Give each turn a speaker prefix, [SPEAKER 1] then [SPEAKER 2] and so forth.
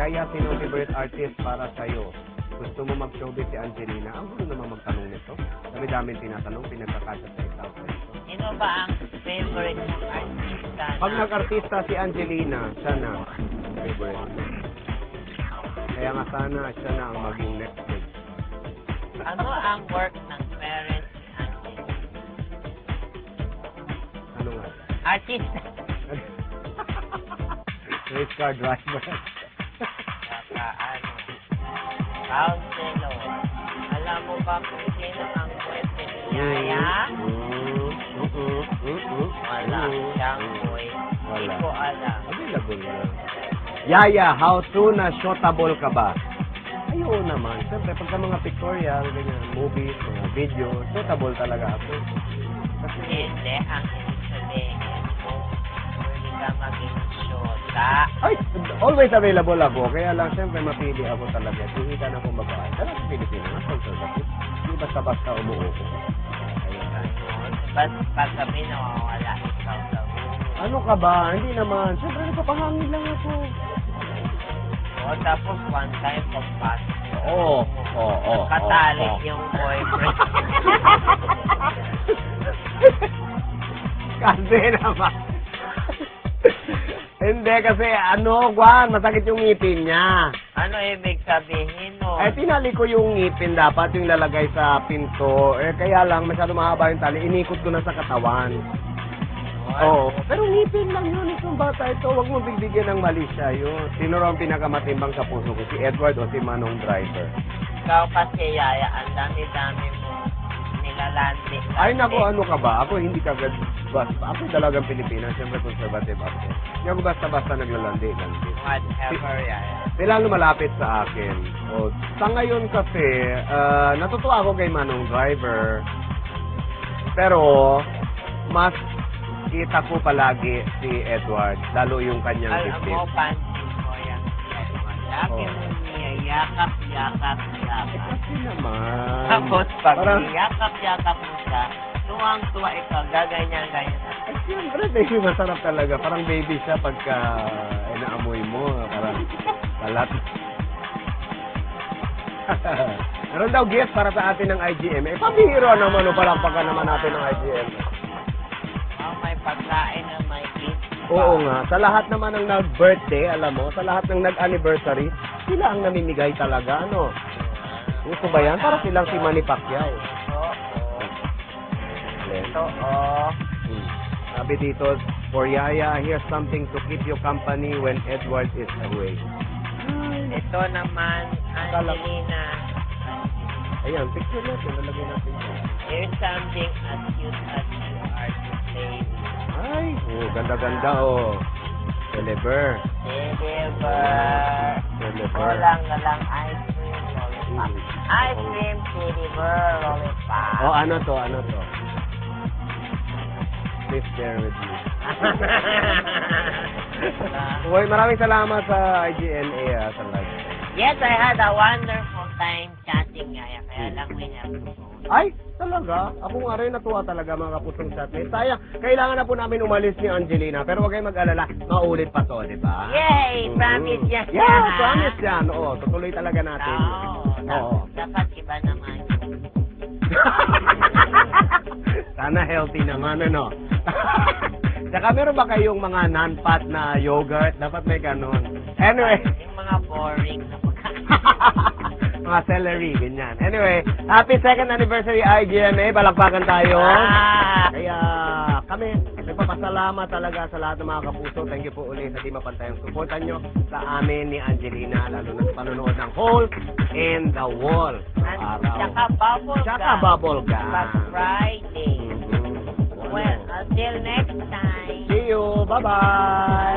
[SPEAKER 1] Yaya, sino favorite artist para sa'yo? Gusto mo mag-showbiz si Angelina? Ang gusto naman magtanong nito. Dami-daming tinatanong, pinagkakasya sa isang kwento.
[SPEAKER 2] Sino ba ang favorite mong artista?
[SPEAKER 1] Pag nag-artista si Angelina, siya na favorite. Kaya nga sana siya na ang maging next big.
[SPEAKER 2] Ano ang work ng parents ni Angelina?
[SPEAKER 1] Ano nga?
[SPEAKER 2] Artista.
[SPEAKER 1] Race car driver.
[SPEAKER 2] Saka ano? Counselor. Alam mo ba kung sino ang pwede ni Yaya? Wala siyang boy. Hindi ko alam.
[SPEAKER 1] Available na. Yaya, how soon na shootable ka ba? Ayun naman. Siyempre, pagka mga pictorial, ganyan, movies, mga video, shootable talaga ako. Kasi,
[SPEAKER 2] Hindi ang ibig sabihin kung pwede ka maging shota.
[SPEAKER 1] ay, always available ako. Kaya lang, siyempre, mapili ako talaga. Hindi ka na akong babae. Talaga sa Pilipinas, conservative. Hindi basta-basta umuupo. Ayun.
[SPEAKER 2] Ganun. Ba't pag kami nawawala, ikaw daw.
[SPEAKER 1] Ano ka ba? Hindi naman. Siyempre, nagpapahangin lang ako.
[SPEAKER 2] O, tapos one time pagpasok.
[SPEAKER 1] Oo.
[SPEAKER 2] Katalik yung boyfriend.
[SPEAKER 1] Kasi naman. Hindi, kasi ano, Juan, masakit yung ngipin niya.
[SPEAKER 2] Ano ibig sabihin nun?
[SPEAKER 1] Eh, tinali ko yung ngipin dapat, yung lalagay sa pinto. Eh, kaya lang, masyado mahaba yung tali. Inikot ko na sa katawan. Oo. Pero ngipin lang yun, itong bata ito. Huwag mo bigyan ng mali siya yun. Sino raw ang pinakamatimbang sa puso ko? Si Edward o si Manong Driver?
[SPEAKER 2] Ikaw kasi, Yaya, ang dami-dami mo nilalandi.
[SPEAKER 1] Ay, naku, ano ka ba? Ako hindi ka basta. Ako talagang Pilipinas. Siyempre, conservative ako. Hindi ako basta-basta naglalandi.
[SPEAKER 2] Whatever, Yaya.
[SPEAKER 1] Sila lumalapit sa akin. O, sa ngayon kasi, natutuwa ako kay Manong Driver. Pero, mas kita ko palagi si Edward. Lalo yung kanyang
[SPEAKER 2] Alam
[SPEAKER 1] dibdib.
[SPEAKER 2] mo, pansin ko yan. Lagi mo niya, yakap.
[SPEAKER 1] Kasi naman.
[SPEAKER 2] Tapos pag
[SPEAKER 1] Parang,
[SPEAKER 2] yakap mo siya, tuwang-tuwa ikaw, gaganyan.
[SPEAKER 1] ay, siyempre, baby, masarap talaga. Parang baby siya pagka inaamoy mo. Parang kalat. Meron daw gift para sa atin ng IGM. Eh, pabihiro naman. Palakpakan naman natin ng IGM.
[SPEAKER 2] Oh, may pagkain na may gift.
[SPEAKER 1] Oo nga. Sa lahat naman ng nag-birthday, alam mo, sa lahat ng nag-anniversary, sila ang namimigay talaga, ano? Gusto ba yan? Para silang si Manny Pacquiao.
[SPEAKER 2] Ito,
[SPEAKER 1] Sabi dito, for Yaya, here's something to keep you company when Edward is away.
[SPEAKER 2] Ito naman, Angelina.
[SPEAKER 1] Ayan, picture natin. Nalagay natin yan.
[SPEAKER 2] Here's something as cute as you are today.
[SPEAKER 1] Ay, ganda-ganda, oh. Deliver.
[SPEAKER 2] Kulang na lang ice cream lollipop. Ice cream deliver lollipop.
[SPEAKER 1] Oh, ano to? Please bear with me. Uy, maraming salamat sa IGNA sa live.
[SPEAKER 2] Yes, I had a wonderful time chatting Yaya. Kaya lang we have to go.
[SPEAKER 1] Ay, talaga? Ako nga rin natuwa talaga mga kapusong chatmate. Sayang, kailangan na po namin umalis ni Angelina. Pero huwag kayong mag-alala, maulit pa to, di ba?
[SPEAKER 2] Yay! Promise yan.
[SPEAKER 1] Yeah, promise yan. Oo, tutuloy talaga natin.
[SPEAKER 2] Oo. Dapat iba naman.
[SPEAKER 1] Sana healthy naman, ano? Saka meron ba kayong mga non-fat na yogurt? Dapat may ganun. Anyway.
[SPEAKER 2] Yung mga boring na pagkain.
[SPEAKER 1] Mga celery, ganyan. Anyway, happy second anniversary IGMA. Balakpakan tayo. Kaya kami, nagpapasalamat talaga sa lahat ng mga kapuso. Thank you po ulit sa di mapantayang suportan nyo sa amin ni Angelina, lalo na sa panonood ng Hole in the Wall.
[SPEAKER 2] Tsaka bubble gum.
[SPEAKER 1] Tsaka bubble gum.
[SPEAKER 2] Pag Friday. Well, until next time.
[SPEAKER 1] See you. Bye-bye.